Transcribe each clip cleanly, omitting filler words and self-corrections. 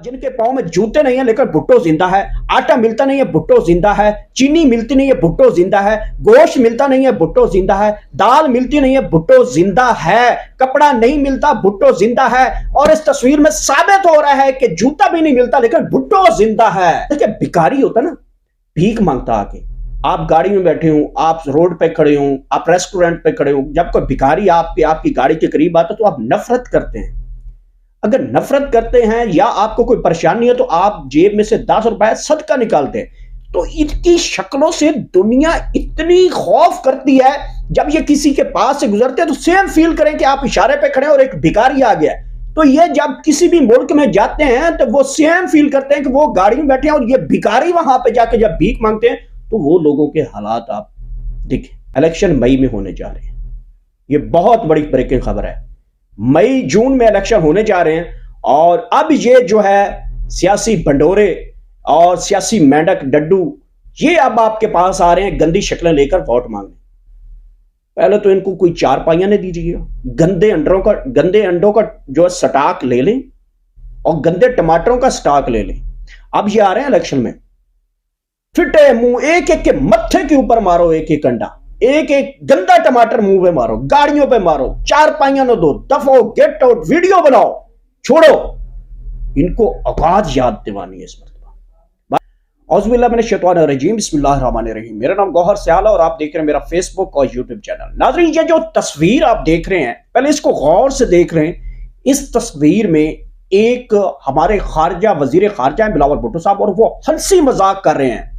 जिनके पाँव में जूते नहीं है लेकिन भुट्टो जिंदा है, आटा मिलता नहीं है भुट्टो जिंदा है, चीनी मिलती नहीं है भुट्टो जिंदा है, गोश्त मिलता नहीं है भुट्टो जिंदा है, दाल मिलती नहीं है भुट्टो जिंदा है, कपड़ा नहीं मिलता भुट्टो जिंदा है। और इस तस्वीर में साबित हो रहा है कि जूता भी नहीं मिलता लेकिन भुट्टो जिंदा है। देखिए भिखारी होता ना, भीख मांगता आके, आप गाड़ी में बैठे हो, आप रोड पे खड़े हो, आप रेस्टोरेंट पे खड़े हो, जब कोई भिखारी आपकी गाड़ी के करीब आता तो आप नफरत करते हैं। अगर नफरत करते हैं या आपको कोई परेशानी है तो आप जेब में से 10 रुपए सदका निकालते हैं। तो इनकी शक्लों से दुनिया इतनी खौफ करती है, जब ये किसी के पास से गुजरते हैं तो सेम फील करें कि आप इशारे पे खड़े हैं और एक भिखारी आ गया है। तो ये जब किसी भी मुल्क में जाते हैं तो वो सेम फील करते हैं कि वो गाड़ी में बैठे हैं और ये भिखारी वहां पे जाके जब भीख मांगते हैं तो वो लोगों के हालात आप देखें। इलेक्शन मई में होने जा रहे हैं, ये बहुत बड़ी ब्रेकिंग खबर है। मई जून में इलेक्शन होने जा रहे हैं और अब ये जो है सियासी भंडोरे और सियासी मेंढक डड्डू ये अब आपके पास आ रहे हैं गंदी शक्लें लेकर वोट मांगने। पहले तो इनको कोई चार पाइयां ने दीजिएगा, गंदे अंडों का जो है स्टॉक ले लें और गंदे टमाटरों का स्टॉक ले लें। अब ये आ रहे हैं इलेक्शन में, फिटे मुंह एक एक के मत्थे के ऊपर मारो, एक एक अंडा, एक एक गंदा टमाटर मुंह पे मारो, गाड़ियों पे मारो, चार पाइयां न दो, दफो, गेट आउट, वीडियो बनाओ, छोड़ो। इनको औकात याद दिवानी है इस मरतबा। औज़ुबिल्लाह मिनश शैतानिर रजीम, बिस्मिल्लाहिर रहमानिर रहीम। मेरा नाम गौहर सयाल और आप देख रहे हैं मेरा फेसबुक और यूट्यूब चैनल। नाज़रीन, ये जो तस्वीर आप देख रहे हैं, पहले इसको गौर से देख रहे हैं। इस तस्वीर में एक हमारे वजीर खारजा हैं बिलावल भुट्टो साहब, और वो हंसी मजाक कर रहे हैं।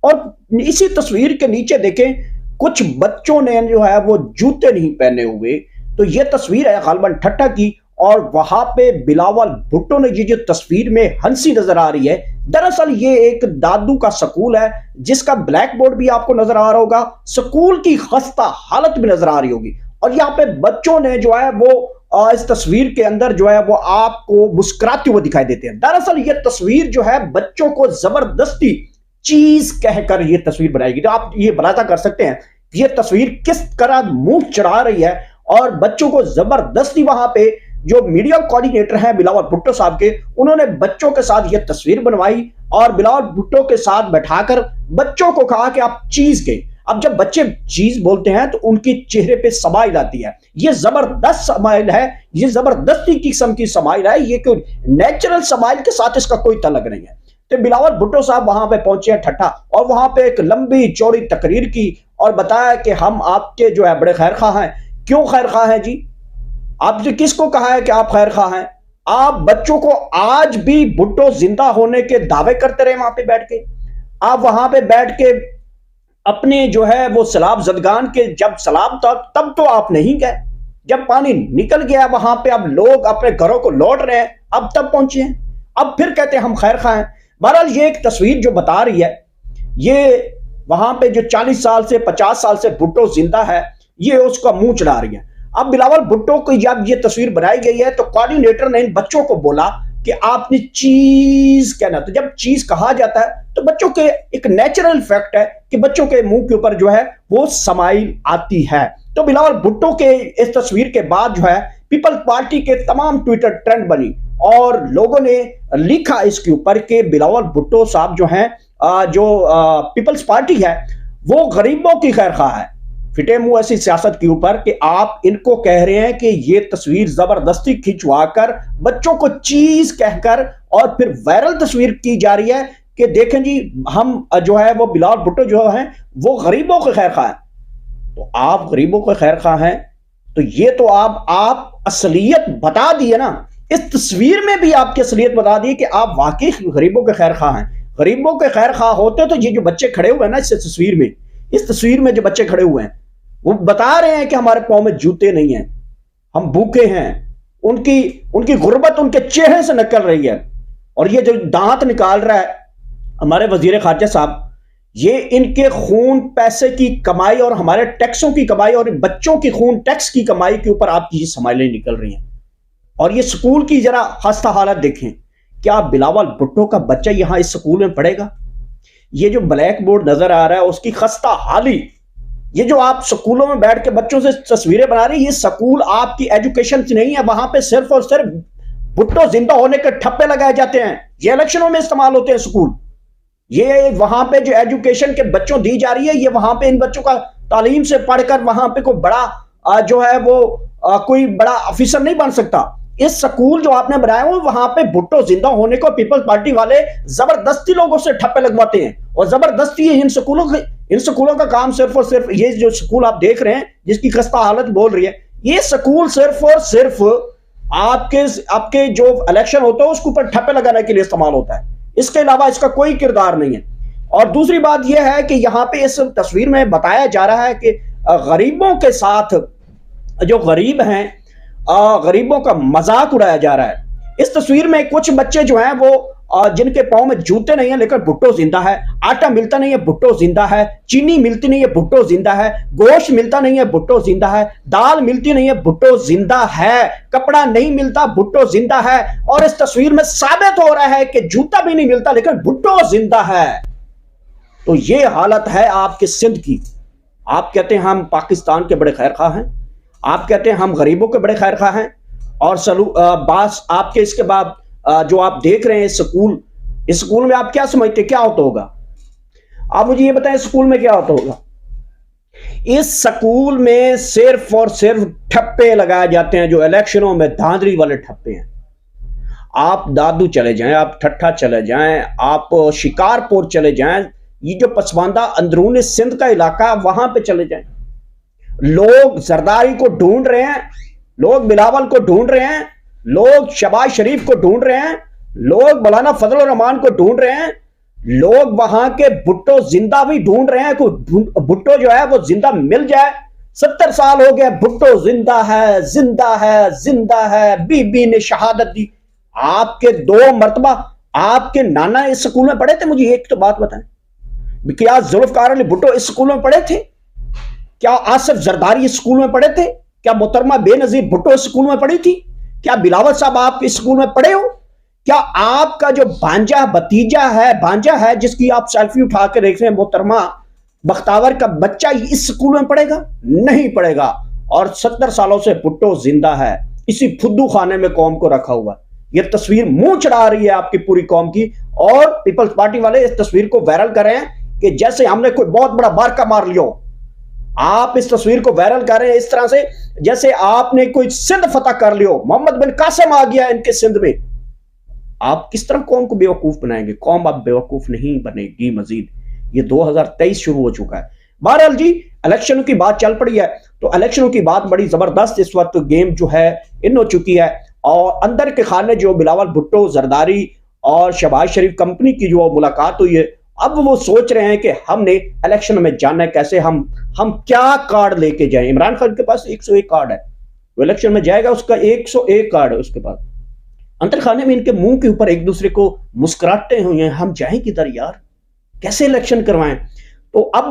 और इसी तस्वीर के नीचे देखें, कुछ बच्चों ने जो है वो जूते नहीं पहने हुए। तो ये तस्वीर है गालिबन ठट्टा की, और वहां पे बिलावल भुट्टो ने ये जो तस्वीर में हंसी नजर आ रही है, दरअसल ये एक दादू का स्कूल है जिसका ब्लैक बोर्ड भी आपको नजर आ रहा होगा, स्कूल की खस्ता हालत भी नजर आ रही होगी। और यहाँ पे बच्चों ने जो है वो इस तस्वीर के अंदर जो है वो आपको मुस्कुराते हुए दिखाई देते हैं। दरअसल ये तस्वीर जो है बच्चों को जबरदस्ती चीज कहकर ये तस्वीर बनाएगी। तो आप ये बनाता कर सकते हैं ये तस्वीर किस तरह मुंह चढ़ा रही है, और बच्चों को जबरदस्ती वहां पे जो मीडिया कोऑर्डिनेटर हैं बिलावल भुट्टो साहब के, उन्होंने बच्चों के साथ ये तस्वीर बनवाई और बिलावल भुट्टो के साथ बैठाकर बच्चों को कहा कि आप चीज गए। अब जब बच्चे चीज बोलते हैं तो उनके चेहरे पे समाइल आती है। ये जबरदस्त समाइल है, ये जबरदस्ती किस्म की समाइल है, ये कोई नेचुरल समाइल के साथ इसका कोई तल्लुक नहीं है। तो बिलावल भुट्टो साहब वहां पे पहुंचे हैं ठट्टा, और वहां पे एक लंबी चौड़ी तकरीर की और बताया कि हम आपके जो है बड़े खैर खा हैं। क्यों खैर खा हैं जी? आपने किसको कहा है कि आप खैर खा हैं? आप बच्चों को आज भी भुट्टो जिंदा होने के दावे करते रहे वहां पे बैठ के। आप वहां पे बैठ के अपने जो है वो सलाब जदगान के जब सलाब था तब तो आप नहीं गए, जब पानी निकल गया वहां पे अब लोग अपने घरों को लौट रहे हैं, अब तब पहुंचे हैं, अब फिर कहते हैं हम खैर खा हैं। बहरहाल ये एक तस्वीर जो बता रही है, ये वहां पे जो 40 साल से 50 साल से भुट्टो जिंदा है, ये उसका मुंह चढ़ा रही है। अब बिलावल भुट्टो को जब ये तस्वीर बनाई गई है तो कोऑर्डिनेटर ने इन बच्चों को बोला कि आपने चीज कहना। तो जब चीज कहा जाता है तो बच्चों के एक नेचुरल फैक्ट है कि बच्चों के मुंह के ऊपर जो है वो समाइल आती है। तो बिलावल भुट्टो के इस तस्वीर के बाद जो है पीपल्स पार्टी के तमाम ट्विटर ट्रेंड बनी और लोगों ने लिखा इसके ऊपर कि बिलावल भुट्टो साहब जो हैं, जो पीपल्स पार्टी है वो गरीबों की खैर खा है। फिटे मुंह ऐसी सियासत के ऊपर कि आप इनको कह रहे हैं कि ये तस्वीर जबरदस्ती खिंचवाकर बच्चों को चीज कहकर और फिर वायरल तस्वीर की जा रही है कि देखें जी हम जो है वो बिलावल भुट्टो जो है वो गरीबों के खैर खा है। तो आप गरीबों के खैर खा हैं तो ये तो आप असलियत बता दी है ना, इस तस्वीर में भी आपकी असलियत बता दी कि आप वाकई गरीबों के खैर खा हैं। गरीबों के खैर खा होते तो ये जो बच्चे खड़े हुए हैं ना इस तस्वीर में जो बच्चे खड़े हुए हैं वो बता रहे हैं कि हमारे पाँव में जूते नहीं हैं, हम भूखे हैं। उनकी गुर्बत उनके चेहरे से निकल रही है। और ये जो दांत निकाल रहा है हमारे वजीर खारजा साहब, ये इनके खून पैसे की कमाई और हमारे टैक्सों की कमाई और बच्चों की खून टैक्स की कमाई के ऊपर आपकी समाइलें निकल रही हैं। और ये स्कूल की जरा खस्ता हालत देखें, क्या बिलावल भुट्टो का बच्चा यहां इस स्कूल में पढ़ेगा? ये जो ब्लैक बोर्ड नजर आ रहा है उसकी खस्ता हाली, ये जो आप स्कूलों में बैठ के बच्चों से तस्वीरें बना रही है, ये स्कूल आपकी एजुकेशन नहीं है। वहां पे सिर्फ और सिर्फ भुट्टो जिंदा होने के ठप्पे लगाए जाते हैं, ये इलेक्शनों में इस्तेमाल होते हैं स्कूल। ये वहां पे जो एजुकेशन के बच्चों दी जा रही है, ये वहां पे इन बच्चों का तालीम से पढ़कर वहां पे कोई बड़ा जो है वो कोई बड़ा ऑफिसर नहीं बन सकता। इस स्कूल जो आपने बनाया हो वहां पे भुट्टो जिंदा होने को पीपल्स पार्टी वाले जबरदस्ती लोगों से ठप्पे लगवाते हैं, और जबरदस्ती इन स्कूलों का काम सिर्फ और सिर्फ ये जो स्कूल आप देख रहे हैं जिसकी खस्ता हालत बोल रही है, ये स्कूल सिर्फ और सिर्फ आपके जो इलेक्शन होता है उसके ऊपर ठप्पे लगाने के लिए इस्तेमाल होता है, इसके अलावा इसका कोई किरदार नहीं है। और दूसरी बात यह है कि यहां पे इस तस्वीर में बताया जा रहा है कि गरीबों के साथ जो गरीब हैं, गरीबों का मजाक उड़ाया जा रहा है। इस तस्वीर में कुछ बच्चे जो हैं वो जिनके पांव में जूते नहीं है लेकिन भुट्टो जिंदा है, आटा मिलता नहीं है भुट्टो जिंदा है, चीनी मिलती नहीं है भुट्टो जिंदा है, गोश्त मिलता नहीं है भुट्टो जिंदा है, दाल मिलती नहीं है भुट्टो जिंदा है, कपड़ा नहीं मिलता भुट्टो जिंदा है। और इस तस्वीर में साबित हो रहा है कि जूता भी नहीं मिलता लेकिन भुट्टो जिंदा है। तो ये हालत है आपके सिंध की। आप कहते हैं हम पाकिस्तान के बड़े खैर खा हैं, आप कहते हैं हम गरीबों के बड़े खैर खा हैं, और बास आपके इसके बाद जो आप देख रहे हैं इस स्कूल में आप क्या समझते क्या होता होगा? आप मुझे ये बताएं स्कूल में क्या होता होगा? इस स्कूल में सिर्फ और सिर्फ ठप्पे लगाए जाते हैं, जो इलेक्शनों में धांधली वाले ठप्पे हैं। आप दादू चले जाएं, आप ठट्ठा चले जाएं, आप शिकारपुर चले जाएं, ये जो पसमानदा अंदरूनी सिंध का इलाका वहां पे चले जाएं, लोग जरदारी को ढूंढ रहे हैं, लोग बिलावल को ढूंढ रहे हैं, लोग शहबाज शरीफ को ढूंढ रहे हैं, लोग मौलाना फजल रहमान को ढूंढ रहे हैं, लोग वहां के भुट्टो जिंदा भी ढूंढ रहे हैं। भुट्टो जो है वो जिंदा मिल जाए। 70 साल हो गए, भुट्टो जिंदा है, जिंदा है, जिंदा है, बीबी ने शहादत दी। आपके 2 मरतबा आपके नाना इस स्कूल में पढ़े थे? मुझे एक तो बात बताएं, क्या जुल्फकार अली भुट्टो इस स्कूल में पढ़े थे? क्या आसिफ जरदारी इस स्कूल में पढ़े थे? क्या मोहतरमा बेनजीर भुट्टो इस स्कूल में पढ़ी थी? क्या बिलावल साहब आप इस स्कूल में पढ़े हो? क्या आपका जो भांजा है जिसकी आप सेल्फी उठा के देख रहे हैं, मोहतरमा बख्तावर का बच्चा इस स्कूल में पढ़ेगा? नहीं पढ़ेगा। और 70 सालों से भुट्टो जिंदा है, इसी फुद्दू खाने में कौम को रखा हुआ। यह तस्वीर मुंह चढ़ा रही है आपकी पूरी कौम की, और पीपल्स पार्टी वाले इस तस्वीर को वायरल कर रहे हैं कि जैसे हमने कोई बहुत बड़ा बारका मार लिया। आप इस तस्वीर को वायरल कर रहे हैं इस तरह से जैसे आपने कोई सिंध फतह कर लियो, मोहम्मद बिन कासिम आ गया इनके सिंध में। आप किस तरह कौम को बेवकूफ बनाएंगे? कौम आप बेवकूफ नहीं बनेगी मजीद। ये 2023 शुरू हो चुका है। बहरहाल जी, इलेक्शनों की बात चल पड़ी है, तो इलेक्शनों की बात बड़ी जबरदस्त इस वक्त गेम जो है इन हो चुकी है, और अंदर के खाने जो बिलावल भुट्टो, जरदारी और शहबाज शरीफ कंपनी की जो मुलाकात हुई है, अब वो सोच रहे हैं कि हमने इलेक्शन में जाना है कैसे, हम क्या कार्ड लेके जाएं। इमरान खान के पास 101 कार्ड है, वो इलेक्शन में जाएगा, उसका 101 कार्ड है उसके पास। अंतर खाने में इनके मुंह के ऊपर एक दूसरे को मुस्कुराते हुए हैं, हम जाएं किधर यार, कैसे इलेक्शन करवाएं। तो अब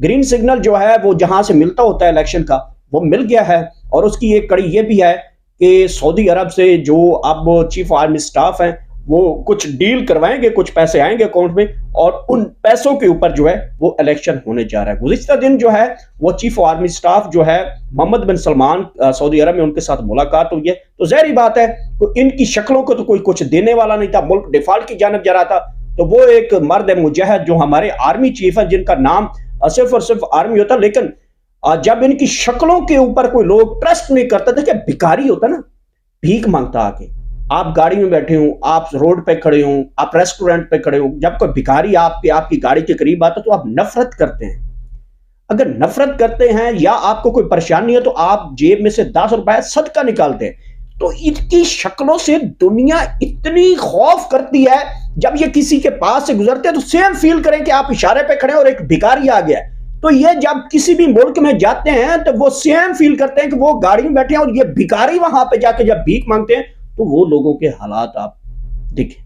ग्रीन सिग्नल जो है वो जहां से मिलता होता है इलेक्शन का, वो मिल गया है। और उसकी एक कड़ी ये भी है कि सऊदी अरब से जो अब चीफ आर्मी स्टाफ है वो कुछ डील करवाएंगे, कुछ पैसे आएंगे अकाउंट में, और उन पैसों के ऊपर जो है वो इलेक्शन होने जा रहा है। गुज़िश्ता दिन जो है वो चीफ आर्मी स्टाफ जो है मोहम्मद बिन सलमान सऊदी अरब में उनके साथ मुलाकात हुई है। तो ज़ाहिर बात है तो इनकी शक्लों को तो कोई कुछ देने वाला नहीं था, मुल्क डिफॉल्ट की जानिब जा रहा था। तो वो एक मर्द मुजाहिद जो हमारे आर्मी चीफ है, जिनका नाम सिर्फ और सिर्फ आर्मी होता, लेकिन जब इनकी शक्लों के ऊपर कोई लोग ट्रस्ट नहीं करता, देखिए भिखारी होता ना, भीख मांगता आके, आप गाड़ी में बैठे हो, आप रोड पे खड़े हो, आप रेस्टोरेंट पे खड़े हो, जब कोई भिखारी आपकी गाड़ी के करीब आता तो आप नफरत करते हैं। अगर नफरत करते हैं या आपको कोई परेशानी है तो आप जेब में से 10 रुपए सदका निकालते हैं। तो इनकी शक्लों से दुनिया इतनी खौफ करती है, जब ये किसी के पास से गुजरते हैं तो सेम फील करें कि आप इशारे पे खड़े और एक भिखारी आ गया। तो ये जब किसी भी मुल्क में जाते हैं तो वो सेम फील करते हैं कि वो गाड़ी में बैठे हैं और ये भिखारी वहां पे जाके जब भीख मांगते हैं तो वो लोगों के हालात आप देखें।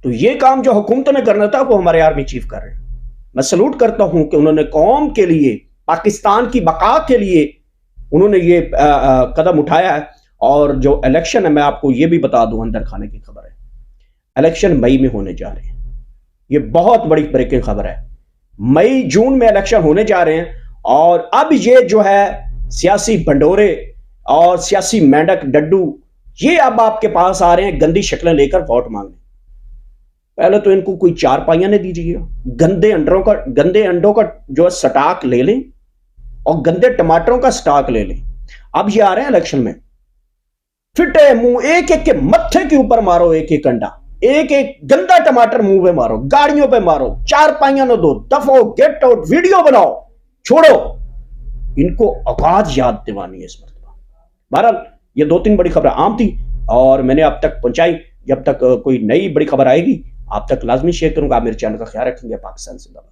तो ये काम जो हुकूमत ने करना था वो हमारे आर्मी चीफ कर रहे हैं। मैं सलूट करता हूं कि उन्होंने कौम के लिए, पाकिस्तान की बका के लिए उन्होंने ये कदम उठाया है। और जो इलेक्शन है, मैं आपको ये भी बता दूं, अंदर खाने की खबर है, इलेक्शन मई में होने जा रहे हैं। ये बहुत बड़ी ब्रेकिंग खबर है। मई जून में इलेक्शन होने जा रहे हैं, और अब ये जो है सियासी भंडोरे और सियासी मेंढक डड्डू یہ اب آپ کے پاس آ رہے ہیں گندی شکلیں لے کر ووٹ مانگنے. پہلے تو ان کو کوئی 4 پائیاں نے دیجیے گا. گندے انڈوں کا جو سٹاک لے لیں اور گندے ٹماٹروں کا سٹاک لے لیں. اب یہ آ رہے ہیں الیکشن میں, پھٹے منہ ایک ایک کے متھے کے اوپر مارو, ایک ایک انڈا, ایک ایک گندا ٹماٹر منہ پہ مارو, گاڑیوں پہ مارو, 4 پائیاں نہ دو, دفعو, گیٹ آؤٹ, ویڈیو بناؤ, چھوڑو. ان کو اوقات یاد دیوانی ہے اس مرتبہ. بہرحال یہ 2-3 بڑی خبریں عام تھی اور میں نے اب تک پہنچائی. جب تک کوئی نئی بڑی خبر آئے گی آپ تک لازمی شیئر کروں گا. آپ میرے چینل کا خیال رکھیں گے. پاکستان زندہ باد.